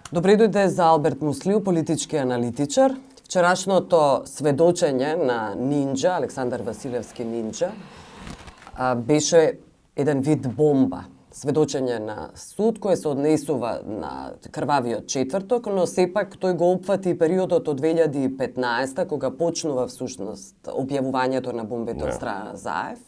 Добре дојде за Алберт Муслиу, политички аналитичар. Вчерашното сведочење на Нинџа, Александар Василевски Нинџа, беше еден вид бомба. Сведочење на суд кој се однесува на крвавиот четврток, но сепак тој го опфати периодот од 2015 кога почнува всушност објавувањето на бомбите од страна на Заев.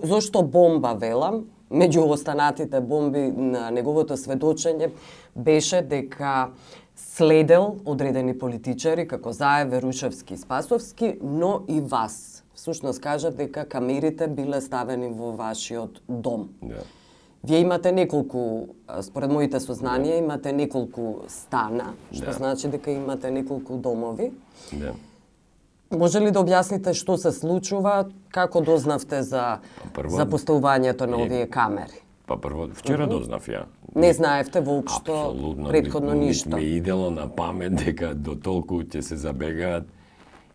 Зошто бомба велам? Меѓу останатите бомби на неговото сведочење беше дека следел одредени политичари како Заев, Верушевски и Спасовски, но и вас. Всушност кажа дека камерите биле ставени во вашиот дом. Вие имате неколку, според моите сознанија, имате неколку стана, што значи дека имате неколку домови. Може ли да објасните што се случува, како дознавте за поставувањето на овие камери? Па прво, вчера дознав ја. Не знаевте воопшто претходно ништо. Ми идело на памет дека до толку ќе се забегаат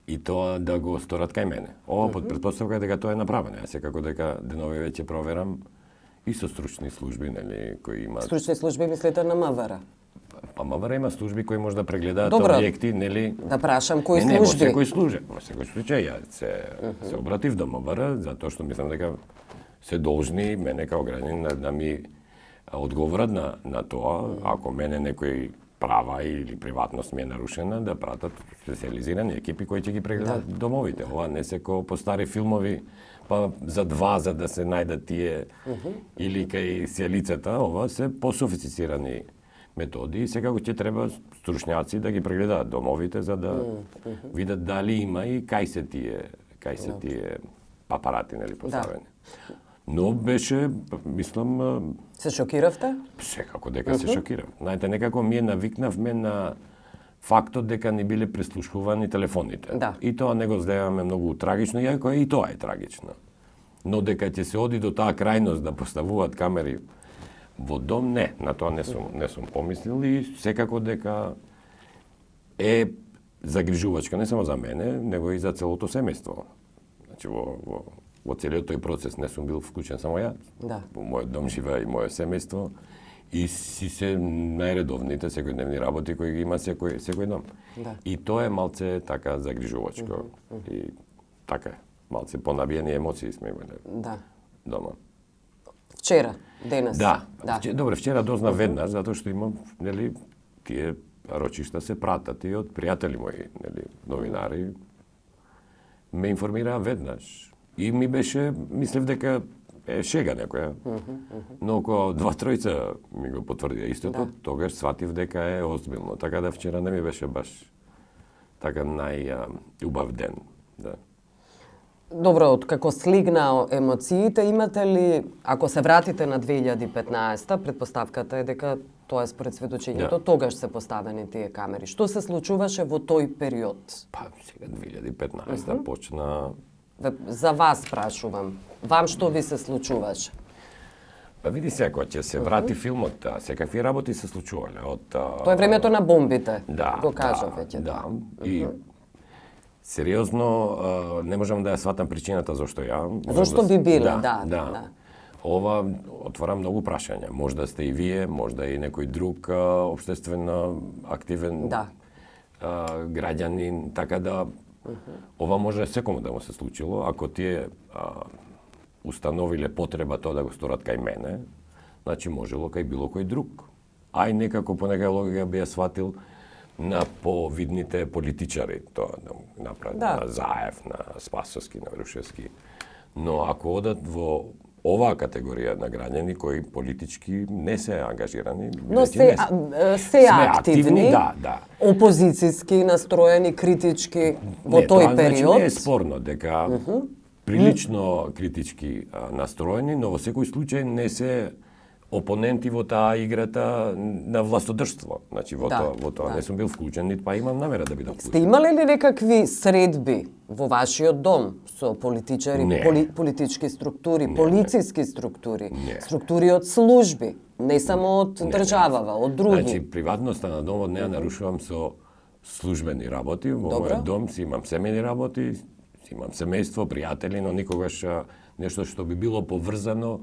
и тоа да го сторат кај мене. Ова под претпоставка дека тоа е направено. Јас секако дека денови веќе проверам и со стручни служби, нели, кои имаат... Стручни служби мислите на МВР? Па МВР има служби кои може да прегледаат објекти, нели? Да прашам кои служби? служби? Не, во секој случај ја се обратив до МВР затоа што мислам дека се должни мене како граѓанин да ми одговорат на тоа, ако мене некој права или приватност ми е нарушена, да пратат специализирани екипи кои ќе ги прегледаат домовите. Ова не се како по стари филмови, па за два за да се најдат тие или кај селицата, ова се пософистицирани методи и секако ќе треба стручњаци да ги прегледаат домовите за да видат дали има и кај се тие папарати, нели, поставени. Но беше, мислам... Се шокиравте? Секако дека се шокирав. Знаете, некако ми навикнавме на фактот дека ни биле преслушувани телефоните. И тоа не го злеваме многу трагично, иако и тоа е трагично. Но дека ќе се оди до таа крајност да поставуваат камери во дом, не, на тоа не сум помислил и секако дека е загрижувачка не само за мене, него и за целото семејство. Значи во целиот тој процес не сум бил вклучен само ја. Во мојот дом живее и моје семејство и си се најредовните секојдневни работи кои ги има секој дом. И тоа е малце така загрижувачко. И така е. Малце понабиени емоции сме имали дома. Вчера, денес. Добре, вчера дознав веднаш, затоа што имам, нели, тие рочишта се пратат и од пријатели мои, нели, новинари, ме информираа веднаш. И ми беше, мислев дека е шега некоја, но кога два-тројца ми го потврдија истото, тогаш сватив дека е озбилно. Така да вчера не ми беше баш така најубав ден. Добро, како слигна емоциите, имате ли, ако се вратите на 2015-та, предпоставката е дека тоа е според сведочењето, тогаш се поставени тие камери. Што се случуваше во тој период? Па, сега 2015-та почна... За вас прашувам. Вам што ви се случуваше? Па види се, ако ќе се врати филмот, секакви работи се случувале. Тоа е времето на бомбите, го кажав веќе. Да, и сериозно не можам да ја сватам причината зашто ја. Зошто би биле, да. Ова отвора многу прашања. Можда сте и вие, можда и некој друг општествено активен граѓанин, така да ова може секому да му се случило, ако тие установиле потреба тоа да го сторат кај мене, значи можело кај било кој друг. Ај некако по некаја логика би ја сватил на повидните политичари, тоа направи на Заев, на Спасовски, на Верушевски. Но ако одат во оваа категорија на граѓани кои политички не се ангажирани, но се активни, опозицијски настроени, критички во тој период. Не е спорно дека прилично критички настроени, но во секој случај не се опоненти во таа играта на властодржство. Значи во тоа не сум бил вклучен, нит па имам намера да бидам вклучен. Сте имале ли некакви средби во вашиот дом со политичари, политички структури, полициски структури, структури од служби, не само од државава, од други? Значи приватноста на домот не ја нарушувам со службени работи. Во мојот дом си имам семејни работи, си имам семејство, пријатели, но никогаш нешто што би било поврзано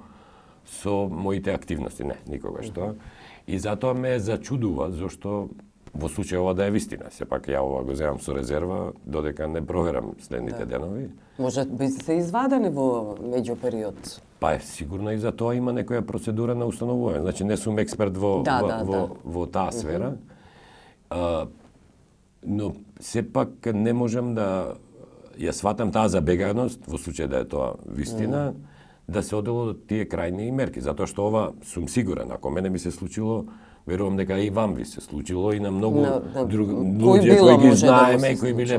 со моите активности, не, никогаш тоа. И затоа ме зачудува зашто во случај ова да е вистина. Сепак ја ова го земам со резерва додека не проверам следните денови. Може би се извадени во меѓупериод. Па е сигурно и за тоа има некоја процедура на установување. Значи не сум експерт во таа сфера. Но сепак не можам да ја сватам таа забеганост во случај да е тоа вистина, да се одело до тие крајни мерки, затоа што ова сум сигурен, ако мене ми се случило, верувам дека и вам ви се случило и на многу луѓе кои ги знаеме и кои биле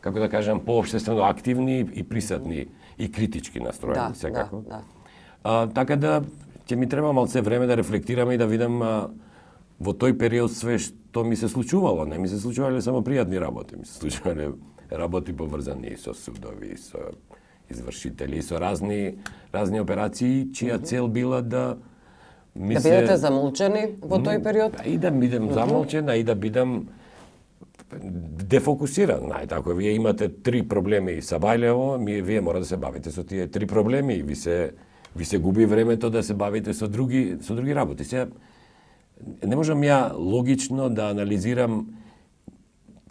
како да кажам, поопштествено активни и присатни и критички настроени секако. Така да ќе ми треба малце време да рефлектирам и да видам во тој период све што ми се случувало. Не ми се случувале само пријатни работи, ми се случувале работи поврзани со судови, со извршители, со разни операции, чија цел била да бидете замолчени во тој период? И да бидам замолчен, и да бидам дефокусиран. Ако вие имате 3 проблеми са бајлево, вие мора да се бавите со тие 3 проблеми и ви се губи времето да се бавите со други работи. Сега не можам ја логично да анализирам,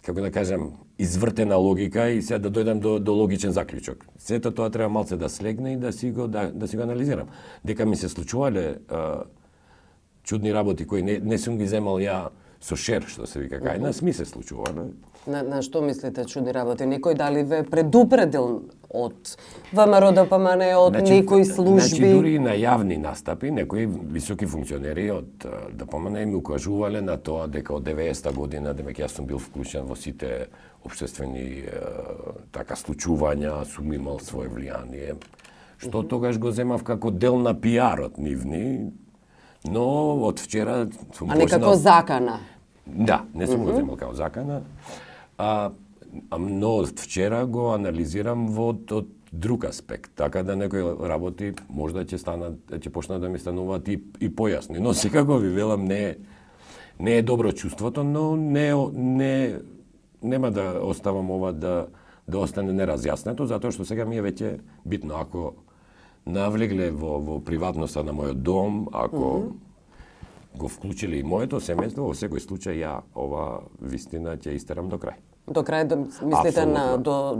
како да кажам, извртена логика и сега да дојдам до логичен заклучок. Сето тоа треба малце да слегне и да си го анализирам. Дека ми се случувале чудни работи кои не сум ги земал ја со шер, што се вика кај нас, ми се случувале. На што мислите чудни работи? Некој дали ве предупредил од ВМРО ДПМН, од некои служби? Значи, дури и на јавни настапи, некои високи функционери од ДПМН ми укажувале на тоа дека од 90-та година, демек јас сум бил вклучен во сите општествени случувања, сум имал свое влијание, што тогаш го земав како дел на пиарот нивни, но од вчера сум почнал... А некако закана? Да, не сум го земал како закана. Но од вчера го анализирам од друг аспект, така да некои работи можда ќе почнат да ми стануваат и појасни. Но секако ви велам, не е добро чувството, но нема да оставам ова да остане неразјаснето, затоа што сега ми е веќе битно, ако навлегле во приватноста на мојот дом, ако го вклучили и моето семејство, во секој случај ја ова вистина ќе истерам до крај. До крај, мислите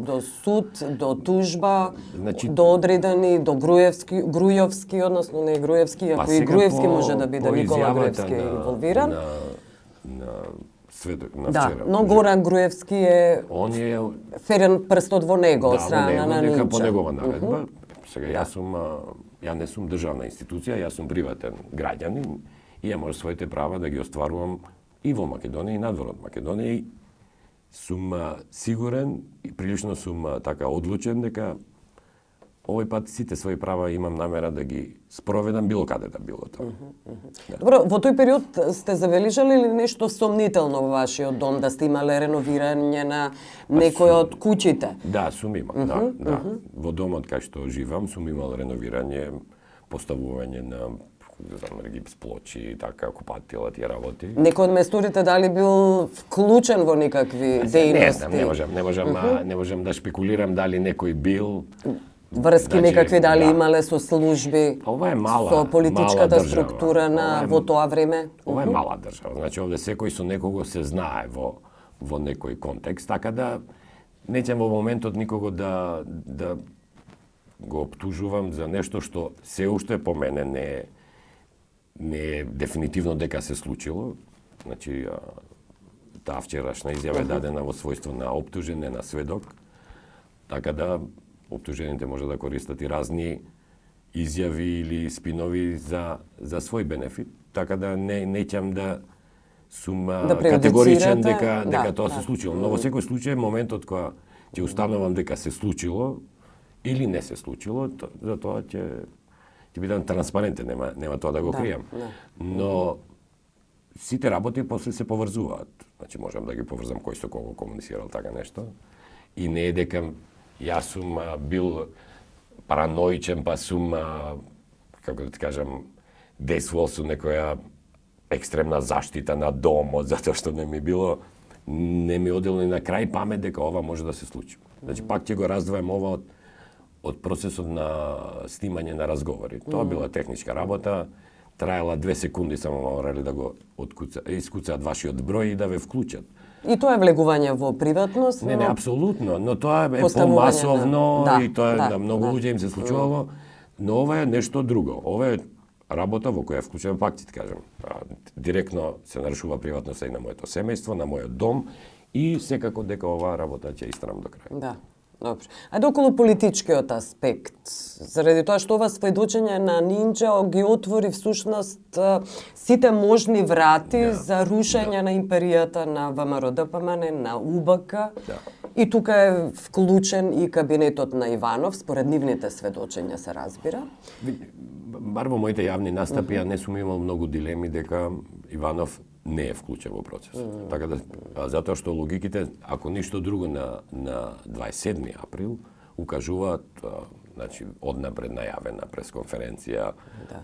до суд, до тужба, до одредени, до Грујовски, односно не Грујевски, ако и Грујевски може да биде, Никола Грујевски е инволвиран. На сведок на вчера. Да, но Горан Грујевски е ферен прстот во него од страна на Нинџа. По негова наредба. Сега ја не сум државна институција, јас сум приватен граѓанин и ја можам своите права да ги остварувам и во Македонија и надвор од Македонија. Сум сигурен и прилично сум така одлучен дека овој пат сите своји права имам намера да ги спроведам било каде да било тоа. Добро, во тој период сте забележале ли нешто сомнително во вашиот дом, да сте имале реновирање на некои од куќите? Да, сум имал, да. Во домот кај што живам сум имал реновирање, поставување на гипс плочи, така, купатила, тие работи. Некој од месторите дали бил вклучен во некакви дејности? Не можам да шпекулирам дали некој бил. Врски некакви дали имале со служби, ова е мала, со политичката структура во тоа време? Ова е мала држава, значи овде секој со некого се знае во некој контекст, така да не ќе во моментот никого да го оптужувам за нешто што се уште по мене не е дефинитивно дека се случило. Значи, таа вчерашна изјава е дадена во својство на оптужен, не на сведок. Така да, оптужените може да користат и разни изјави или спинови за свој бенефит. Така да не ќам да сум категоричен дека тоа се случило. Но во секој случај, моментот кога ќе установам дека се случило или не се случило, за тоа ќе бидам транспарентен, нема тоа да го кријам. Но сите работи после се поврзуваат. Значи можам да ги поврзам кој со кого комуницирал така нешто. И не е дека јас сум бил параноичен, па сум, како да ти кажам, действувал со некоја екстремна заштита на домот, затоа што не ми одело ни на крај памет дека ова може да се случи. Значи пак ќе го раздвојам ова од процесот на снимање на разговори. Тоа била техничка работа, траела 2 секунди, само морале да го искуцаат вашиот број и да ве вклучат. И тоа е влегување во приватност? Не, апсолутно, но тоа е помасовно и тоа на многу луѓе им се случувало, но ова е нешто друго. Ова е работа во која вклучувам, пак ти кажам, директно се нарушува приватноста и на моето семејство, на мојот дом и секако дека оваа работа ќе истрам до крај. Да. Добро. Ајде околу политичкиот аспект. Заради тоа што ова сведочење на Нинџа ги отвори всушност сите можни врати за рушење на империјата на ВМРО-ДПМН, на УБК. И тука е вклучен и кабинетот на Иванов, според нивните сведочења се разбира. Бар во моите јавни настапи, ја не сум имал многу дилеми дека Иванов не е вклучен во процесот. Така да, затоа што логиките, ако ништо друго на 27 април, укажуваат, значи, однапред најавена пресконференција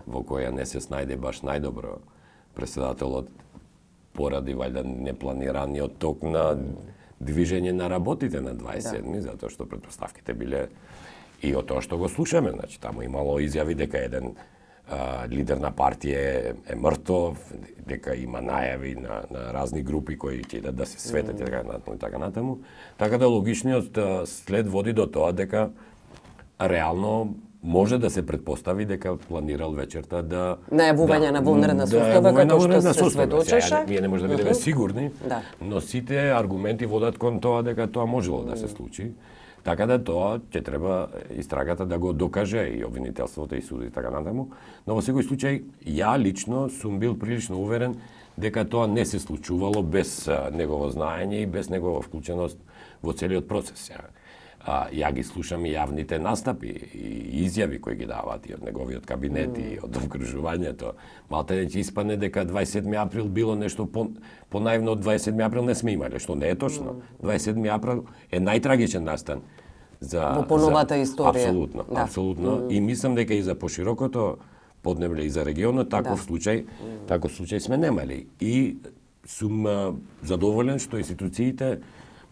во која не се снајде баш најдобро претседателот поради вајда непланираниот ток на движење на работите на 27, затоа што претпоставките биле и од тоа што го слушаме, значи таму имало изјави дека еден лидер на партија е мртов, дека има најави на разни групи кои ќе идат да се светат и така натаму. Така да логичниот след води до тоа дека реално може да се претпостави дека планирал вечерта да најавување на вонредна состојба како што се сведочеше. Ние не може да бидеме сигурни, но сите аргументи водат кон тоа дека тоа можело да се случи. Така да тоа ќе треба истрагата да го докаже и обвинителството и судот и така натаму. Но во секој случај, ја лично сум бил прилично уверен дека тоа не се случувало без негово знаење и без негова вклученост во целиот процес. Ја ги слушам и јавните настапи и изјави кои ги даваат и од неговиот кабинет и од обкружувањето. Малте ќе испадне дека 27 април било нешто понаивно од 27 април не сме имале, што не е точно. 27 април е најтрагичен настан во поновата историја. Апсолутно, апсолутно. И мислам дека и за поширокото поднебле и за регионот таков случај сме немали. И сум задоволен што институциите,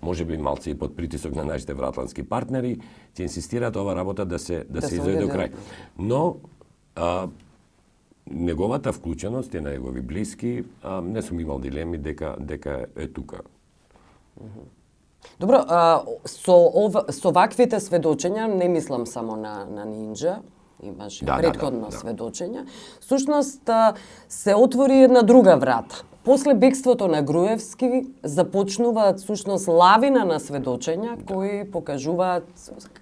може би малце и под притисок на нашите вратландски партнери, ќе инсистираат ова работа да се изведе до крај. Но неговата вклученост и на негови блиски, не сум имал дилеми дека е тука. Добро, со ваквите сведочења, не мислам само на Нинџа, имаш претходно сведочење, всушност се отвори една друга врата. После бегството на Груевски започнуваат всушност лавина на сведочења кои покажуваат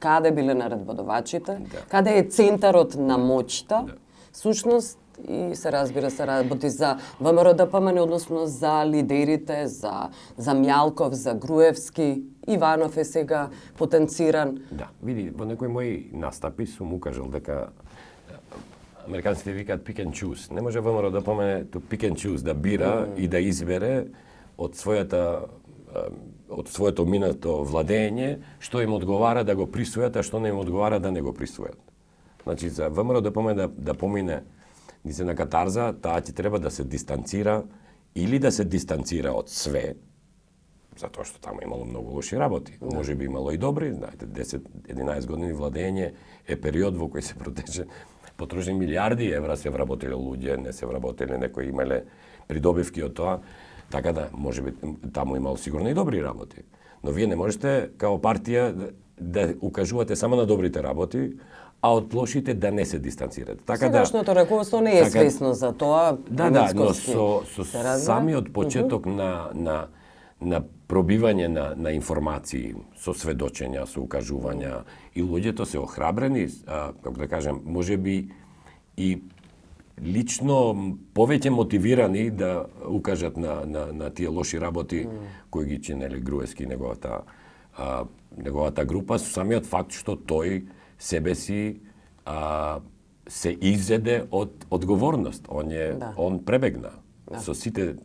каде биле наредбодавачите, каде е центарот на моќта. Всушност и се разбира се работи за ВМРО-ДПМН, односно за лидерите, за Мјалков, за Груевски, Иванов е сега потенциран. Да, види, во некои мои настапи сум укажал дека американците викаат pick and choose. Не може ВМРО-ДПМН to pick and choose, да бира и да избере од своето минато владење што им одговара да го присвојат, а што не им одговара да не го присвојат. Значи, за ВМРО-ДПМН да помине на катарза, таа ќе треба да се дистанцира или да се дистанцира од све, затоа што таму имало многу лоши работи. Може би имало и добри, знаете, 10-11 години владење е период во кој се потрошени милиарди евра, се вработиле луѓе, не се вработиле, некои имале придобивки од тоа, така да може би таму имало сигурно и добри работи. Но вие не можете као партија да укажувате само на добрите работи, а од лошите да не се дистанцирате. Така сегашното раководство не е свесно за тоа. Но со самиот почеток на пробивање на информации, со сведочења, со укажувања, и луѓето се охрабрени, како да кажем, можеби и лично повеќе мотивирани да укажат на тие лоши работи кои ги чинеле Груевски и неговата група, со самиот факт што тој себе си се изеде од одговорност. Он пребегна со сите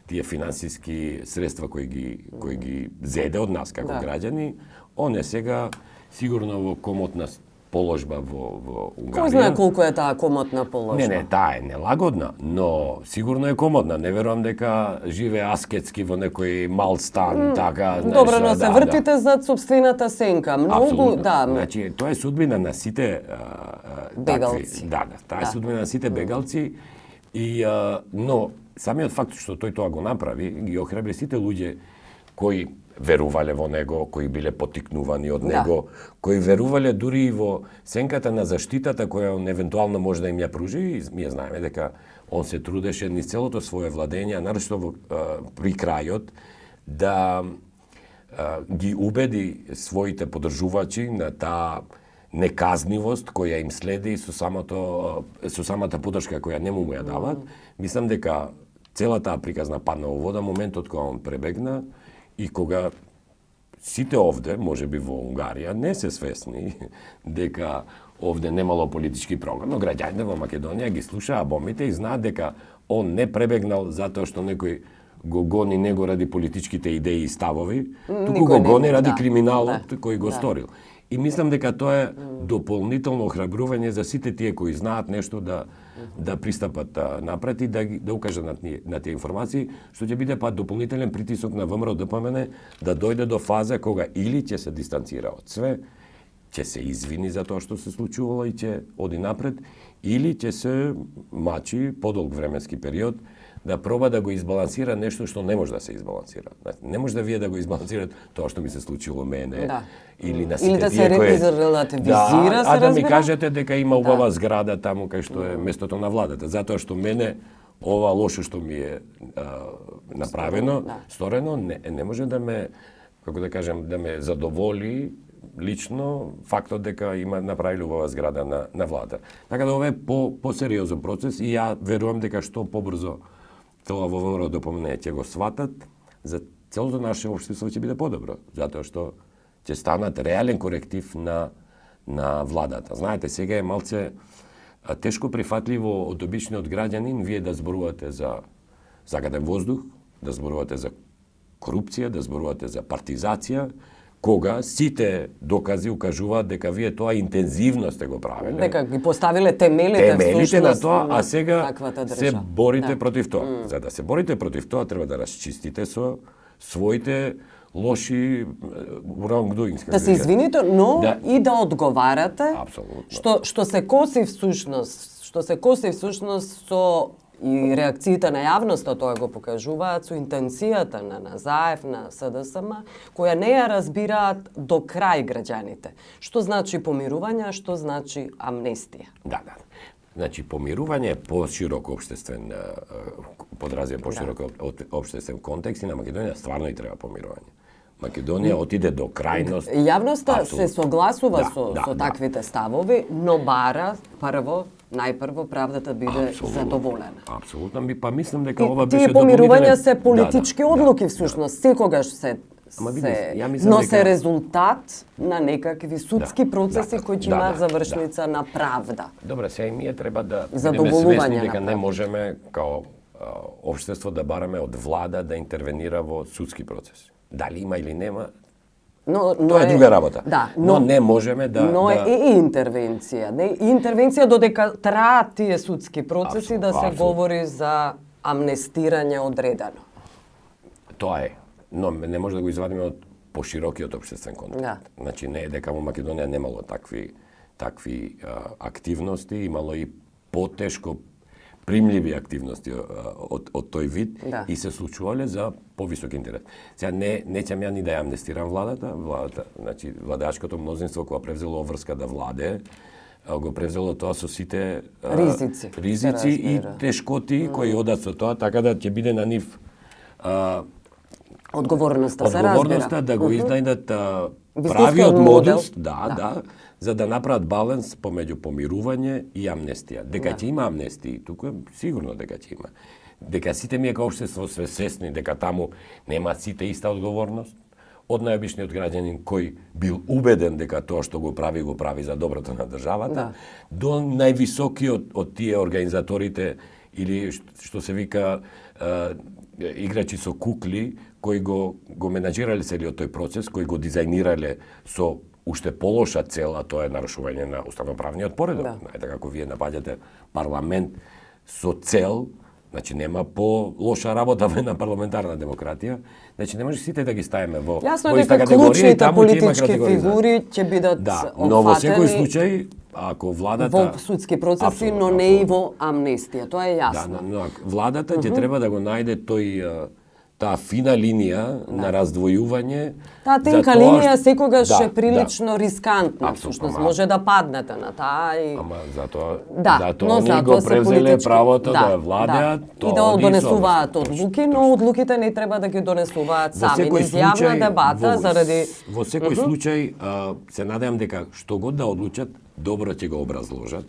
тие финансиски средства кои ги зеде од нас како граѓани. Он е сега сигурно во комот на положба во Унгарија. Кој знае колку е таа комотна положба? Не, таа е нелагодна, но сигурно е комодна. Не верувам дека живее аскетски во некој мал стан, така, знаеш. Добро, но се вртите зад собствената сенка. Многу, Апсолутно. да. Значи, тоа е судбина на сите бегалци. Таа е судбина на сите бегалци. Но самиот факт што тој тоа го направи, ги охрабри сите луѓе кои верувале во него, кои биле поттикнувани од него, кои верувале дури и во сенката на заштитата која он евентуално може да им ја пружи, и ние знаеме дека он се трудеше низ целото свое владење, наročito при крајот, да ги убеди своите поддржувачи на таа неказнивост која им следи со самата поддршка која не му ја дават. Мислам дека целата таа приказна падна во вода моментот кога он пребегна и кога сите овде, можеби во Унгарија, не се свесни дека овде немало политички програм, но граѓаните во Македонија ги слушаа бомбите и знаат дека он не пребегнал затоа што некој го гони него ради политичките идеи и ставови, туку го гони ради криминалот кој го сторил. И мислам дека тоа е дополнително охрабрување за сите тие кои знаат нешто да пристапат напред и да укажат на тие информации, што ќе биде пат дополнителен притисок на ВМРО ДПМН да дојде до фаза кога или ќе се дистанцира од све, ќе се извини за тоа што се случувало и ќе оди напред, или ќе се мачи подолг временски период да проба да го избалансира нешто што не може да се избалансира. Не може да вие да го избалансирате тоа што ми се случило мене или на сите тие кои релативизира, се разбира. Да ми кажете дека има убава зграда таму кај што е местото на владата, затоа што мене ова лошо што ми е направено, сторено, не може да ме, како да кажем, да ме задоволи лично фактот дека има направиле убава зграда на влада. Така да ова е по-сериозен процес и ја верувам дека што побрзо тоа во ВМРО ДПМН ќе го сватат, за целото наше општество ќе биде подобро, затоа што ќе станат реален коректив на владата. Знаете, сега е малце тешко прифатливо од обичниот граѓанин вие да зборувате за загаден воздух, да зборувате за корупција, да зборувате за партизација, кога сите докази укажуваат дека вие тоа интензивно сте го правеле. Дека ги поставиле темелите на тоа, а сега се борите против тоа. За да се борите против тоа, треба да расчистите со своите лоши wrongdoings. Да се извините, но и да одговарате. Апсолутно. Што се коси всушност со и реакциите на јавноста, тоа го покажуваат, со интенцијата на Назаев, на СДСМ, која не ја разбираат до крај граѓаните. Што значи помирување, што значи амнестија? Да. Значи, помирување е поширок општествен, подразија поширок општествен контекст и на Македонија стварно и треба помирување. Македонија отиде до крајност. Јавноста се согласува со таквите ставови, но бара најпрво правдата биде задоволена. Апсолутно, мислам дека ова беше тие помирувања се политички одлуки всушност, секогаш се резултат на некакви судски процеси кои ќе имаат завршница на правда. Добре, сега и ние треба да бидеме свесни дека не можеме као општество да бараме од влада да интервенира во судски процес. Дали има или нема, тоа е друга работа. Но не можеме да... Но е и интервенција. Интервенција додека траат тие судски процеси да се говори за амнестирање одредено. Тоа е. Но не може да го извадиме од поширокиот општествен контекст. Значи не е дека во Македонија немало такви активности, имало и потешко примливи активности од тој вид и се случувале за повисок интерес. Сега не ќам ја ни да ја амнестирам владата, значи владеачкото мнозинство кога превзело врска да владее, го превзело тоа со сите ризици и тешкоти кои одат со тоа, така да ќе биде на нив одговорноста да го изнајдат правиот модус, за да направат баланс помеѓу помирување и амнестија. Дека ќе има амнестија, туку е сигурно дека ќе има. Дека сите ние како општество сме свесни дека таму нема сите иста одговорност, од најобичниот граѓанин кој бил убеден дека тоа што го прави за доброто на државата, до највисокиот од тие организаторите или што се вика играчи со кукли кои го менаџирале целиот тој процес, кои го дизајнирале со уште полоша цел, а тоа е нарушување на уставноправниот поредок. Знаете како вие напаѓате парламент со цел, значи нема по-лоша работа во една парламентарна демократија, значи не може сите да ги ставиме во иста категорија и таму ќе има фигури ќе бидат но во секој случај ако владата во судски процеси, но не и во амнестија, тоа е јасно. Но владата ќе треба да го најде тој таа фина линија на раздвојување. Таа тенка линија секогаш е прилично рискантна, всушност може да паднете на таа и Ама затоа ние го превзеле правото да владеат, и да донесуваат одлуки, но одлуките не треба да ги донесуваат сами, низ јавна дебата заради во секој случај се надевам дека што god да одлучат, добро ќе го образложат,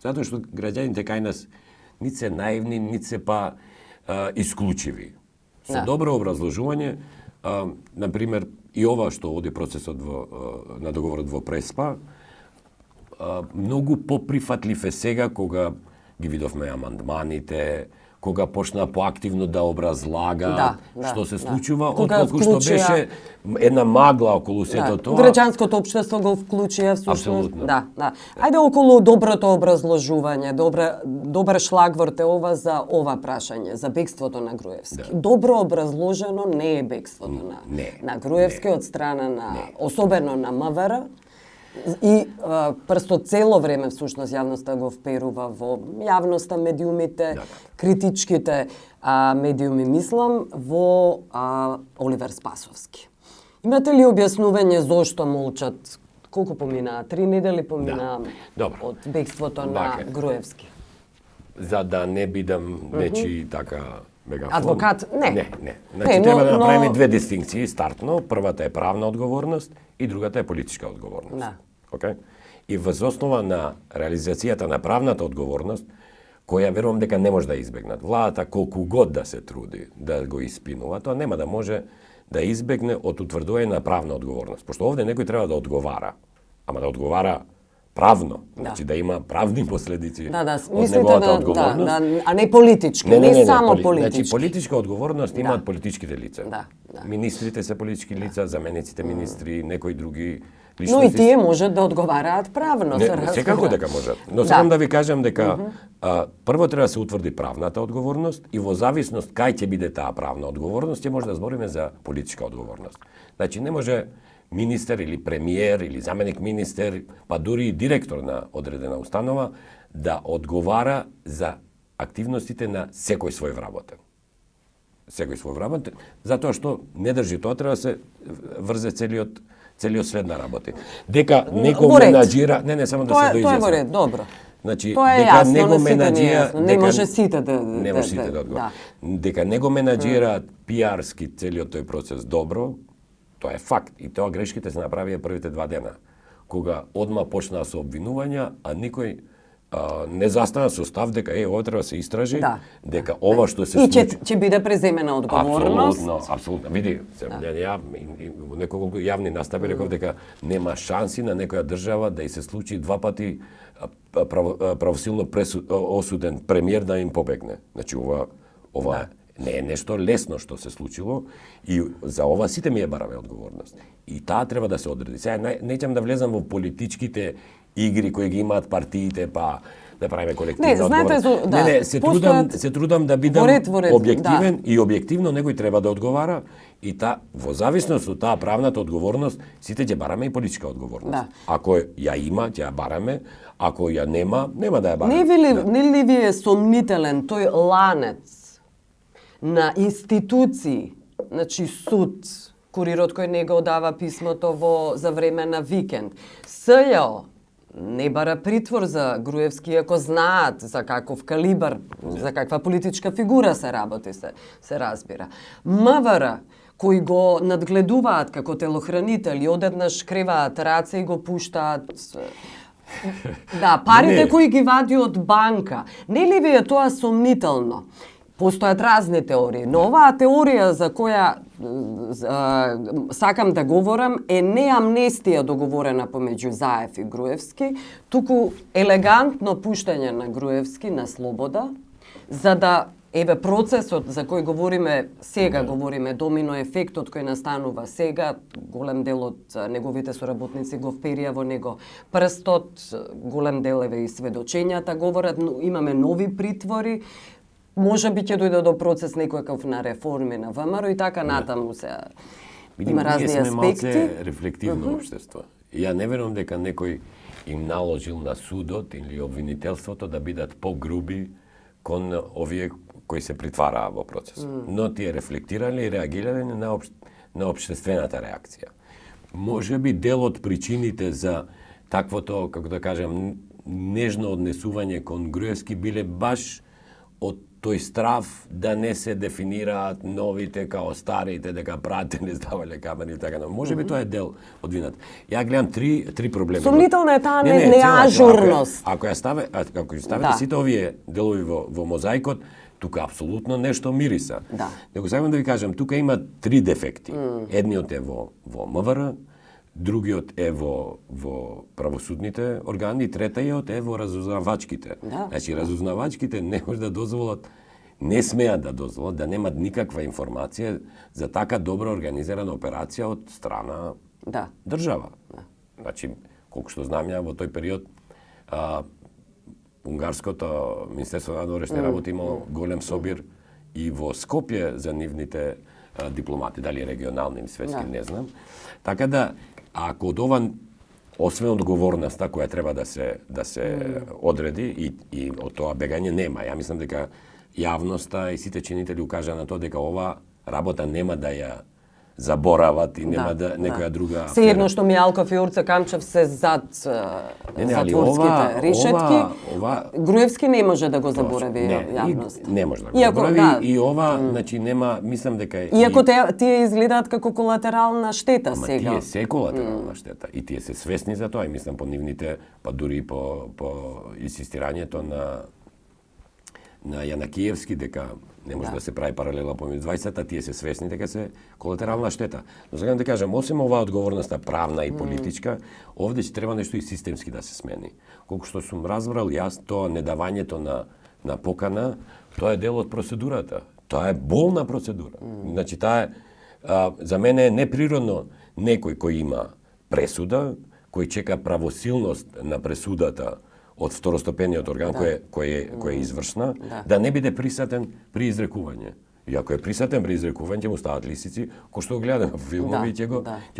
затоа што граѓаните кај нас нит се наивни, нит се па исклучиви. Со добро образложување, например, и ова што оди процесот на договорот во Преспа, многу поприфатлив е сега кога ги видовме амандманите, кога почна поактивно да образлага што се случува, отколку што беше една магла околу сето тоа. Граѓанското општество го вклучија всушност. Ајде околу доброто образложување, добар шлагворд е ова за ова прашање, за бегството на Груевски. Добро образложено не е бегството на Груевски од страна на особено на МВР. И прсто цело време всушност јавноста го вперува во јавноста, медиумите, критичките медиуми, мислам, во Оливер Спасовски. Имате ли објаснување зошто молчат? Колку поминаа? 3 недели поминаа од бегството на Груевски. За да не бидам нечи така мегафон. Адвокат? Не. Значи треба да направиме две дистинкции стартно. Првата е правна одговорност и другата е политичка одговорност. Okay? И воз основа на реализацијата на правната одговорност, која верувам дека не може да избегнат. Владата колку год да се труди да го испинува, тоа нема да може да избегне од утврдување на правна одговорност. Пошто овде некој треба да одговара, ама да одговара правно, значи да има правни последици од неговата одговорност. А не политички, не само политички. Значи политичка одговорност имаат политичките лица. Министрите се политички лица, замениците министри, некои други личности. Но и тие можат да одговараат правно. Секако дека можат. Но сакам да ви кажам дека прво треба да се утврди правната одговорност и во зависност кај ќе биде таа правна одговорност, ќе може да збориме за политичка одговорност. Значи не може министер или премиер или заменик министер, па дури и директор на одредена установа да одговара за активностите на секој свој вработен. Секој свој вработен, затоа што не држи тоа, треба да се врзе целиот свет на работи. Дека некој менаџира, не само да се доизјасни. Тоа е во ред, добро. Значи, тоа е дека јасно, него менаџира, не може сите да одговарат. Дека него менаџира пиарски целиот тој процес добро, тоа е факт и тоа грешките се направија првите 2 дена, кога одма почнаа со обвинувања, а никој не застана со став дека ова треба да се истражи, дека ова што се случи... И ќе биде преземена одговорност. Апсолутно. Види, ја неколку јавни настапи реков дека нема шанси на некоја држава да и се случи 2 пати правосилно осуден премиер да им побегне. Значи ова не е нешто лесно што се случило и за ова сите ми бараме одговорност. И таа треба да се одреди. Сега не ќе да влезам во политичките игри кои ги имаат партиите, па да правиме колективна одговорност. Се трудам да бидам објективен и објективно некој треба да одговара и во зависност од таа правната одговорност сите ќе бараме и политичка одговорност. Ако ја има, ќе ја бараме, ако ја нема да ја бараме. Не ли ви е сомнителен тој ланец на институции, значи суд, курирот кој не го дава писмото за време на викенд, СЈО не бара притвор за Груевски, ако знаат за каков калибар, за каква политичка фигура се работи, се разбира. МВР, кои го надгледуваат како телохранители, одеднаш креваат раце и го пуштаат... парите кои ги вади од банка. Не ли ви е тоа сомнително? Постојат разни теории, но оваа теорија за која сакам да говорам е не амнестија договорена помеѓу Заев и Груевски, туку елегантно пуштање на Груевски на слобода, за да Еве процесот за кој говориме сега, говориме домино ефектот кој настанува сега, голем дел од неговите соработници го вперија во него прстот, голем дел еве и сведочењата говорат, но имаме нови притвори, може би ќе дојде до процес некојаков на реформи на ВМРО и така натаму се има разни аспекти. Ние сме малце рефлективно општество. Ја не верувам дека некој им наложил на судот или обвинителството да бидат погруби кон овие кои се притвараа во процесот. Но тие рефлектирале и реагирале на општествената реакција. Може би дел од причините за таквото, како да кажам, нежно однесување кон Груевски биле баш од тој страв да не се дефинираат новите као старите, дека прате не ставале камери и така. Може би тоа е дел од вината. Ја гледам три проблеми. Сумнителна е таа неажурност. Ако ја ставите сите овие делови во мозаикот, тука апсолутно нешто мириса. Да. Него сакам да ви кажам, тука има три дефекти. Едниот е во МВР, другиот е во правосудните органи, третиот е во разузнавачките. Да. Значи, разузнавачките не може да дозволат, не смеат да дозволат да немат никаква информација за така добро организирана операција од страна држава. Значи, колку што знам ја, во тој период унгарското Министерство на внатрешни работи имало голем собир и во Скопје за нивните дипломати, дали регионални или светски, не знам. Така да, ако од ова, освен одговорноста која треба да се одреди и од тоа бегање нема, ја мислам дека јавноста и сите чинители укажа на тоа дека ова работа нема да ја заборават и нема да некоја друга афера. Се едно што Мијалков и Орце Камчев се зад затворските решетки, Груевски не може да го заборави јавност. Не може да го заборави и ова, значи нема, мислам дека иако тие изгледаат како колатерална штета сега. Тие се колатерална штета и тие се свесни за тоа и мислам по нивните, па дури и по инсистирањето на Јанакиевски дека не може да се прави паралела помеѓу двајцата, тие се свесни дека се колатерална штета. Но сакам да кажам, освен оваа одговорноста правна и политичка, овде ќе треба нешто и системски да се смени. Колку што сум разбрал јас, тоа недавањето на покана, тоа е дел од процедурата. Тоа е болна процедура. Значи, таа за мене е неприродно некој кој има пресуда, кој чека правосилност на пресудата од второстепениот орган кој е извршна, да не биде присатен при изрекување. И ако е присатен при изрекување, ќе му стават лисици, кој што го гледаме во филмови и ќе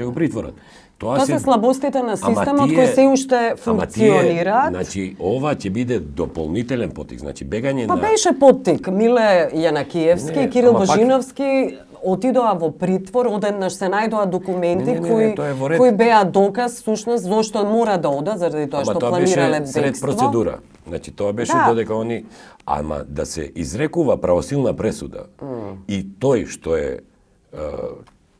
го притворат. Тоа се слабостите на системот кои се уште функционираат. Значи, ова ќе биде дополнителен поттик, значи бегање на... Па беше поттик. Миле Јанакиевски и Кирил Божиновски отидоа во притвор, одеднаш се најдоа документи кои беа доказ всушност зошто мора да одат, заради тоа што планирале бегство. Сред процедура. Значи тоа беше додека они, ама да се изрекува правосилна пресуда и тој што е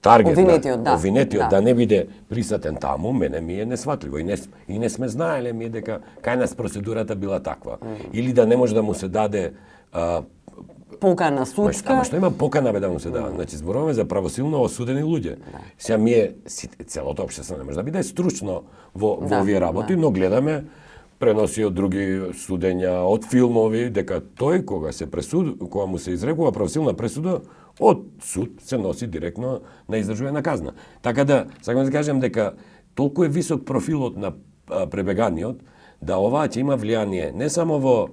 таргет обвинетиот да не биде присатен таму, мене ми е несватливо и не сме знаеле ми дека кај нас процедурата била таква. Или да не може да му се даде покана судска. Ама што има покана да му се дава? Значи зборуваме за правосилно осудени луѓе. Сега целото општество не може да биде стручно во овие работи, но гледаме преноси од други судења, од филмови, дека тој кога му се изрекува правосилна пресуда, од суд се носи директно на издржување казна. Така да, сакам да кажем дека толку е висок профилот на пребеганиот, да оваа ќе има влијание не само во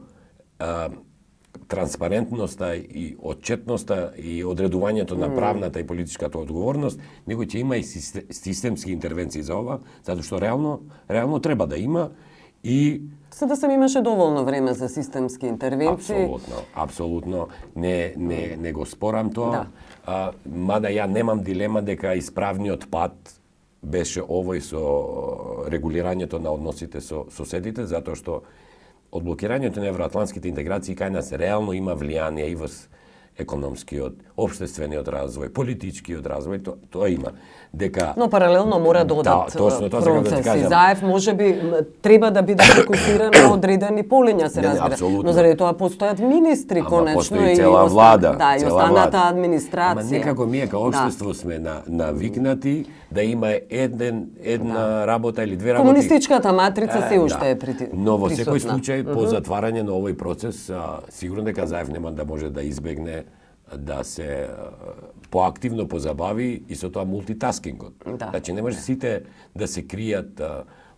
транспарентноста и отчетноста и одредувањето на правната и политичката одговорност, него ќе има и системски интервенции за ова, затоа што реално треба да има и за да сам имаше доволно време за системски интервенции. Апсолутно. Не го спорам тоа. Мада ја немам дилема дека исправниот пат беше овој со регулирањето на односите со соседите, затоа што одблокирањето на евроатлантските интеграции кај нас реално има влијание и во економскиот, општествениот развој, политичкиот развој, тоа има. Дека Но паралелно мора да одат процеси. Заев може би треба да биде фокусиран на одредени полиња, се разбира. Но заради тоа постојат министри конечно постои цела влада, и останата администрација. Ама некако ние како општество сме навикнати да има една работа или две работи. Комунистичката матрица се уште е присутна. Но во секој случај по затварање на овој процес сигурно дека Заев нема да може да избегне да се поактивно позабави и со тоа мултитаскингот. Значи не може сите да се кријат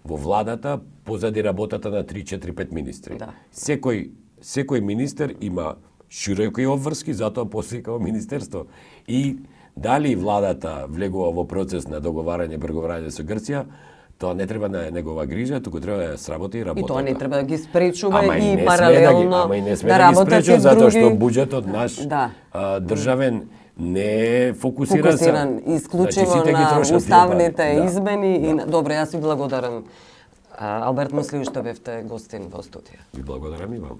во владата позади работата на 3-4-5 министри. Секој министер има широки обврски, затоа постои како министерство. И дали владата влегува во процес на договарање, преговарање со Грција, тоа не треба да е негова грижа, туку треба да сработи и работата. И тоа не треба да ги спречува и паралелно да работат и други. Затоа што буџетот наш државен не е фокусиран исклучиво на уставните измени. Добре, јас ви благодарам. Алберт Муслију што бевте гостин во студија. Ви благодарам и вам.